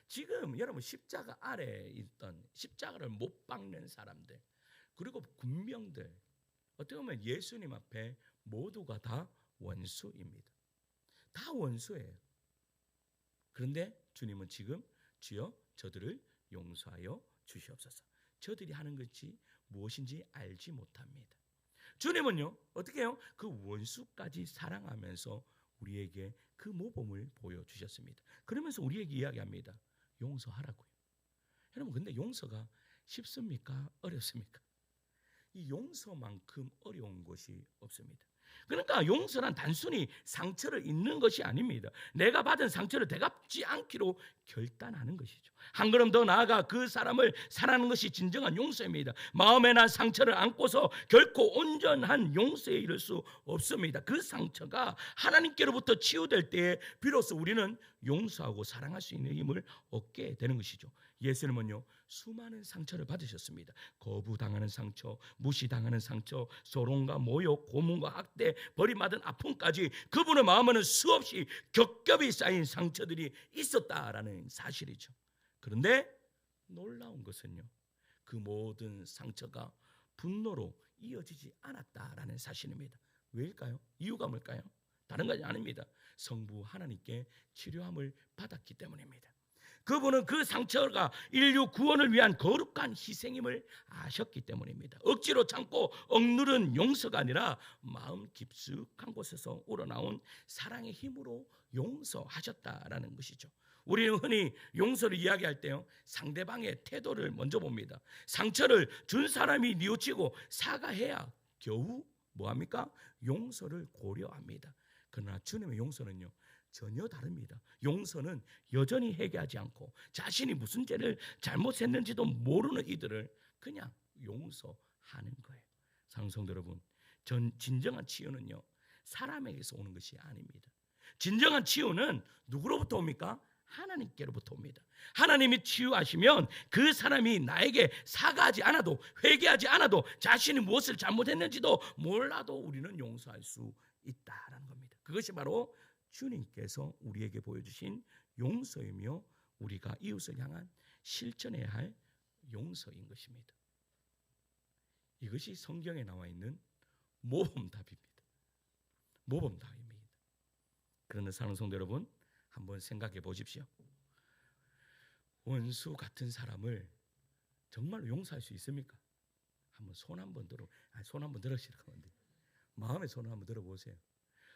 지금 여러분 십자가 아래에 있던 십자가를 못 박는 사람들, 그리고 군병들, 어떻게 보면 예수님 앞에 모두가 다 원수입니다. 다 원수예요. 그런데 주님은 지금 주여 저들을 용서하여 주시옵소서. 저들이 하는 것이 무엇인지 알지 못합니다. 주님은요 어떻게 해요? 그 원수까지 사랑하면서 우리에게 그 모범을 보여주셨습니다. 그러면서 우리에게 이야기합니다. 용서하라고요. 여러분, 근데 용서가 쉽습니까? 어렵습니까? 이 용서만큼 어려운 것이 없습니다. 그러니까 용서란 단순히 상처를 잊는 것이 아닙니다. 내가 받은 상처를 되갚지 않기로 결단하는 것이죠. 한 걸음 더 나아가 그 사람을 사랑하는 것이 진정한 용서입니다. 마음에 난 상처를 안고서 결코 온전한 용서에 이를 수 없습니다. 그 상처가 하나님께로부터 치유될 때에 비로소 우리는 용서하고 사랑할 수 있는 힘을 얻게 되는 것이죠. 예수님은요 수많은 상처를 받으셨습니다. 거부당하는 상처, 무시당하는 상처, 소롱과 모욕, 고문과 학대, 버림받은 아픔까지 그분의 마음에는 수없이 겹겹이 쌓인 상처들이 있었다라는 사실이죠. 그런데 놀라운 것은요 그 모든 상처가 분노로 이어지지 않았다라는 사실입니다. 왜일까요? 이유가 뭘까요? 다른 것이 아닙니다. 성부 하나님께 치료함을 받았기 때문입니다. 그분은 그 상처가 인류 구원을 위한 거룩한 희생임을 아셨기 때문입니다. 억지로 참고 억누른 용서가 아니라 마음 깊숙한 곳에서 우러나온 사랑의 힘으로 용서하셨다라는 것이죠. 우리는 흔히 용서를 이야기할 때요 상대방의 태도를 먼저 봅니다. 상처를 준 사람이 뉘우치고 사과해야 겨우 뭐합니까? 용서를 고려합니다. 그러나 주님의 용서는요 전혀 다릅니다. 용서는 여전히 회개하지 않고 자신이 무슨 죄를 잘못했는지도 모르는 이들을 그냥 용서하는 거예요. 사랑하는 성도 여러분, 진정한 치유는요 사람에게서 오는 것이 아닙니다. 진정한 치유는 누구로부터 옵니까? 하나님께로부터 옵니다. 하나님이 치유하시면 그 사람이 나에게 사과하지 않아도, 회개하지 않아도, 자신이 무엇을 잘못했는지도 몰라도 우리는 용서할 수 있다라는 겁니다. 그것이 바로 주님께서 우리에게 보여주신 용서이며 우리가 이웃을 향한 실천해야 할 용서인 것입니다. 이것이 성경에 나와 있는 모범답입니다. 모범답입니다. 그런데 사랑하는 성도 여러분, 한번 생각해 보십시오. 원수 같은 사람을 정말로 용서할 수 있습니까? 한번 손 한번 들으시라고 하는데 마음의 손을 한번 들어보세요.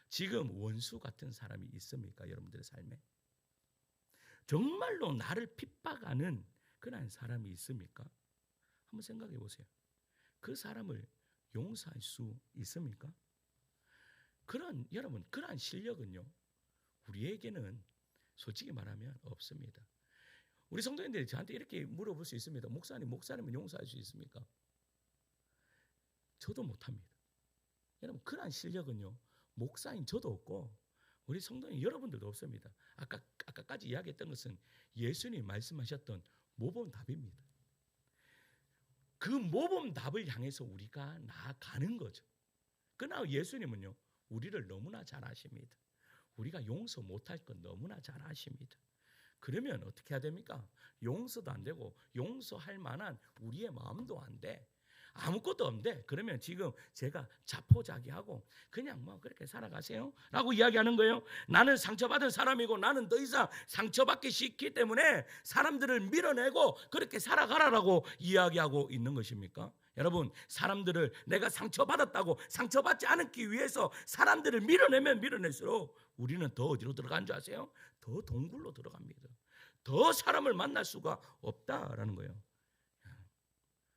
지금 원수 같은 사람이 있습니까? 여러분들의 삶에 정말로 나를 핍박하는 그런 사람이 있습니까? 한번 생각해 보세요. 그 사람을 용서할 수 있습니까? 여러분 그러한 실력은요 우리에게는 솔직히 말하면 없습니다. 우리 성도님들이 저한테 이렇게 물어볼 수 있습니다. 목사님은 용서할 수 있습니까? 저도 못합니다. 여러분 그러한 실력은요 목사인 저도 없고 우리 성도님 여러분들도 없습니다. 아까까지 이야기했던 것은 예수님이 말씀하셨던 모범답입니다. 그 모범답을 향해서 우리가 나아가는 거죠. 그러나 예수님은요 우리를 너무나 잘 아십니다. 우리가 용서 못할 건 너무나 잘 아십니다. 그러면 어떻게 해야 됩니까? 용서도 안 되고 용서할 만한 우리의 마음도 안 돼. 아무것도 없는데 그러면 지금 제가 자포자기하고 그냥 뭐 그렇게 살아가세요 라고 이야기하는 거예요. 나는 상처받은 사람이고 나는 더 이상 상처받기 싫기 때문에 사람들을 밀어내고 그렇게 살아가라라고 이야기하고 있는 것입니까? 여러분 사람들을 내가 상처받았다고 상처받지 않기 위해서 사람들을 밀어내면 밀어낼수록 우리는 더 어디로 들어간 줄 아세요? 더 동굴로 들어갑니다. 더 사람을 만날 수가 없다라는 거예요.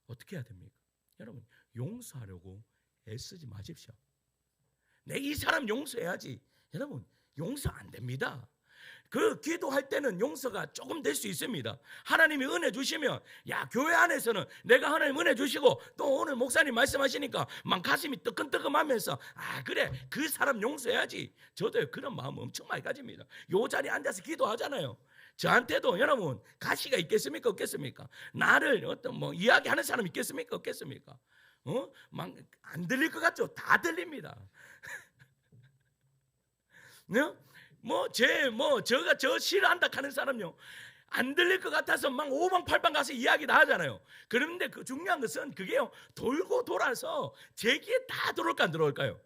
어떻게 해야 됩니까? 여러분 용서하려고 애쓰지 마십시오. 내 이 사람 용서해야지. 여러분 용서 안 됩니다. 그 기도할 때는 용서가 조금 될 수 있습니다. 하나님이 은혜 주시면 교회 안에서는 내가 하나님 은혜 주시고 또 오늘 목사님 말씀하시니까 막 가슴이 뜨끔뜨끔하면서 그래 그 사람 용서해야지. 저도 그런 마음 엄청 많이 가집니다. 요 자리에 앉아서 기도하잖아요. 저한테도 여러분 가시가 있겠습니까? 없겠습니까? 나를 이야기하는 사람 있겠습니까? 없겠습니까? 막 안 들릴 것 같죠? 다 들립니다. 저가 저 싫어한다 하는 사람요 안 들릴 것 같아서 막 오방팔방 가서 이야기 다 하잖아요. 그런데 그 중요한 것은 그게요, 돌고 돌아서 제 귀에 다 들어올까 안 들어올까요?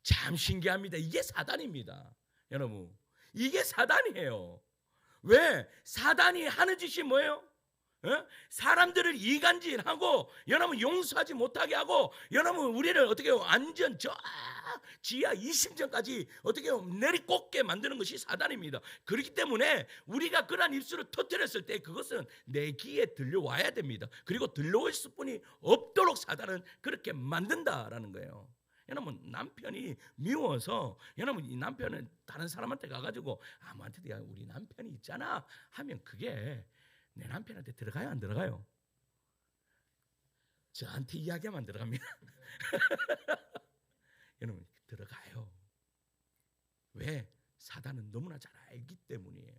참 신기합니다. 이게 사단입니다. 여러분, 이게 사단이에요. 왜? 사단이 하는 짓이 뭐예요? 사람들을 이간질하고 여러분 용서하지 못하게 하고 여러분 우리를 어떻게 완전 저 지하 20층까지 어떻게 내리꽂게 만드는 것이 사단입니다. 그렇기 때문에 우리가 그러한 입술을 터뜨렸을 때 그것은 내 귀에 들려와야 됩니다. 그리고 들려올 수뿐이 없도록 사단은 그렇게 만든다라는 거예요. 여러분 남편이 미워서 여러분 이 남편은 다른 사람한테 가가지고 아무한테도 야 우리 남편이 있잖아 하면 그게 내 남편한테 들어가요 안 들어가요? 저한테 이야기하면 안 들어갑니다. 여러분 들어가요. 왜? 사단은 너무나 잘 알기 때문이에요.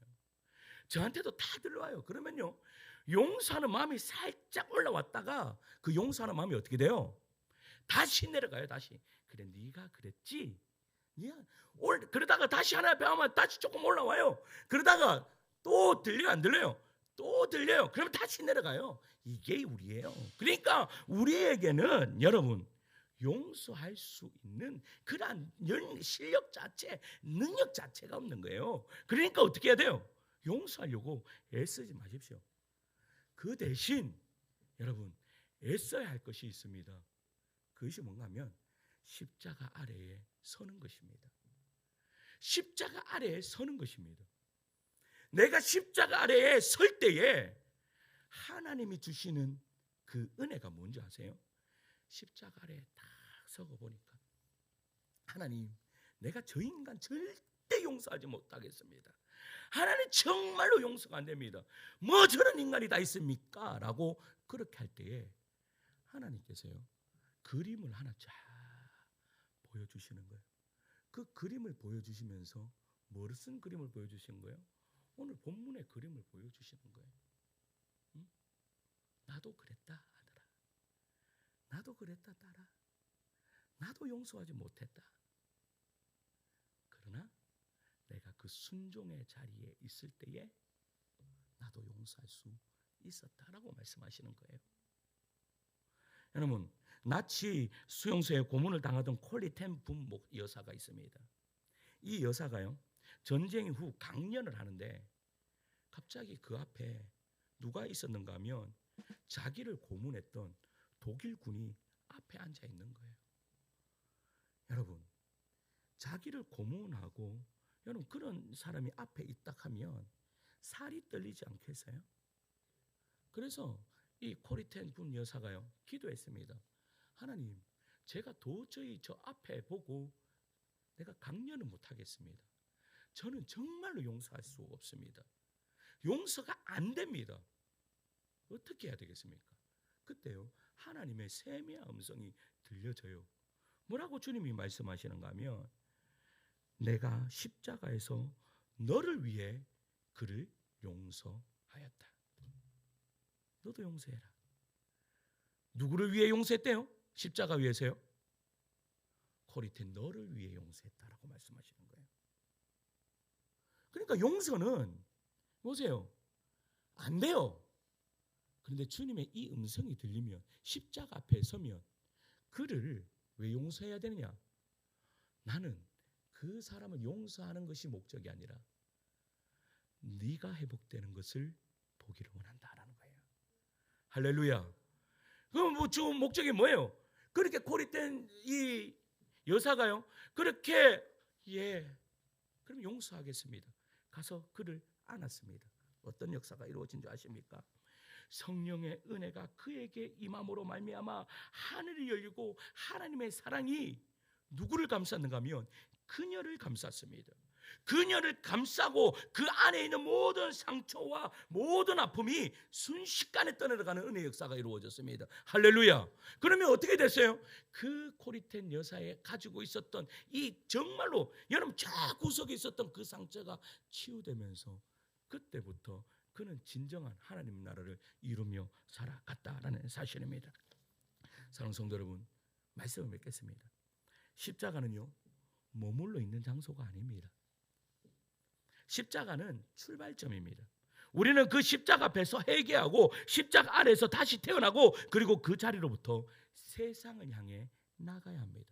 저한테도 다 들어와요. 그러면요 용서하는 마음이 살짝 올라왔다가 그 용서하는 마음이 어떻게 돼요? 다시 내려가요. 다시. 그래 네가 그랬지? 그러다가 다시 하나 배우면 다시 조금 올라와요. 그러다가 또 들려요 안 들려요? 또 들려요. 그러면 다시 내려가요. 이게 우리예요. 그러니까 우리에게는 여러분 용서할 수 있는 그러한 실력 자체, 능력 자체가 없는 거예요. 그러니까 어떻게 해야 돼요? 용서하려고 애쓰지 마십시오. 그 대신 여러분 애써야 할 것이 있습니다. 그것이 뭔가 하면 십자가 아래에 서는 것입니다. 십자가 아래에 서는 것입니다. 내가 십자가 아래에 설 때에 하나님이 주시는 그 은혜가 뭔지 아세요? 십자가 아래에 딱 서고 보니까 하나님 내가 저 인간 절대 용서하지 못하겠습니다. 하나님 정말로 용서가 안 됩니다. 뭐 저런 인간이 다 있습니까? 라고 그렇게 할 때에 하나님께서요 그림을 하나 쫙 보여주시는 거예요. 그 그림을 보여주시면서 뭐를 쓴 그림을 보여주시는 거예요? 오늘 본문의 그림을 보여주시는 거예요. 응? 나도 그랬다 아들아. 나도 그랬다 딸아. 나도 용서하지 못했다. 그러나 내가 그 순종의 자리에 있을 때에 나도 용서할 수 있었다라고 말씀하시는 거예요. 여러분 나치 수용소에 고문을 당하던 콜리 텐 분목 여사가 있습니다. 이 여사가요 전쟁 후 강연을 하는데 갑자기 그 앞에 누가 있었는가 하면 자기를 고문했던 독일 군이 앞에 앉아 있는 거예요. 여러분 자기를 고문하고 여러분 그런 사람이 앞에 있다 하면 살이 떨리지 않겠어요? 그래서 이 코리텐 군 여사가요 기도했습니다. 하나님 제가 도저히 저 앞에 보고 내가 강연을 못하겠습니다. 저는 정말로 용서할 수 없습니다. 용서가 안 됩니다. 어떻게 해야 되겠습니까? 그때요 하나님의 세미한 음성이 들려져요. 뭐라고 주님이 말씀하시는가 하면 내가 십자가에서 너를 위해 그를 용서하였다. 너도 용서해라. 누구를 위해 용서했대요? 십자가 위에서요? 코리텐 너를 위해 용서했다라고 말씀하시는 거예요. 그러니까 용서는 보세요. 안 돼요. 그런데 주님의 이 음성이 들리면 십자가 앞에 서면 그를 왜 용서해야 되느냐? 나는 그 사람을 용서하는 것이 목적이 아니라 네가 회복되는 것을 보기를 원한다라는 거예요. 할렐루야. 그럼 뭐 주 목적이 뭐예요? 그렇게 고립된 이 여사가요. 그렇게 그럼 용서하겠습니다. 가서 그를 안았습니다. 어떤 역사가 이루어진 줄 아십니까? 성령의 은혜가 그에게 임함으로 말미암아 하늘이 열리고 하나님의 사랑이 누구를 감쌌는가 하면 그녀를 감쌌습니다. 그녀를 감싸고 그 안에 있는 모든 상처와 모든 아픔이 순식간에 떠내려가는 은혜의 역사가 이루어졌습니다. 할렐루야. 그러면 어떻게 됐어요? 그 코리텐 여사에 가지고 있었던 이 정말로 여러분 저 구석에 있었던 그 상처가 치유되면서 그때부터 그는 진정한 하나님 나라를 이루며 살아갔다라는 사실입니다. 사랑하는 성도 여러분, 말씀을 맺겠습니다. 십자가는요 머물러 있는 장소가 아닙니다. 십자가는 출발점입니다. 우리는 그 십자가 앞에서 회개하고 십자가 아래에서 다시 태어나고 그리고 그 자리로부터 세상을 향해 나가야 합니다.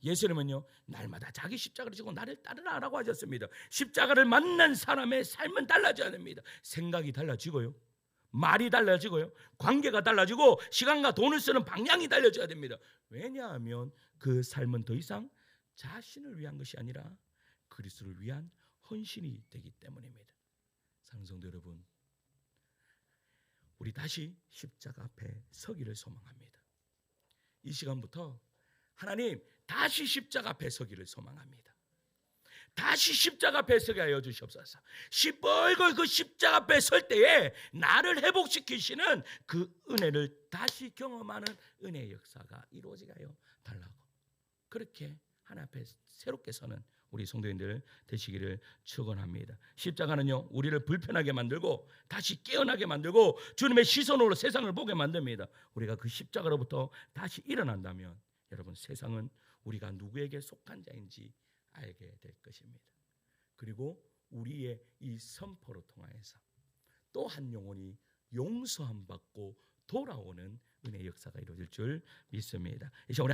예수님은요 날마다 자기 십자가를 지고 나를 따르라라고 하셨습니다. 십자가를 만난 사람의 삶은 달라져야 됩니다. 생각이 달라지고요, 말이 달라지고요, 관계가 달라지고 시간과 돈을 쓰는 방향이 달라져야 됩니다. 왜냐하면 그 삶은 더 이상 자신을 위한 것이 아니라 그리스도를 위한 헌신이 되기 때문입니다. 사랑하는 성도 여러분, 우리 다시 십자가 앞에 서기를 소망합니다. 이 시간부터 하나님 다시 십자가 앞에 서기를 소망합니다. 다시 십자가 앞에 서게 하여 주시옵소서. 시뻘건 그 십자가 앞에 설 때에 나를 회복시키시는 그 은혜를 다시 경험하는 은혜의 역사가 이루어지게 하여 달라고, 그렇게 하나님 앞에 새롭게 서는 우리 성도님들 되시기를 축원합니다. 십자가는요 우리를 불편하게 만들고 다시 깨어나게 만들고 주님의 시선으로 세상을 보게 만듭니다. 우리가 그 십자가로부터 다시 일어난다면 여러분, 세상은 우리가 누구에게 속한 자인지 알게 될 것입니다. 그리고 우리의 이 선포로 통하여서 또 한 영혼이 용서함 받고 돌아오는 은혜의 역사가 이루어질 줄 믿습니다. 이제 우리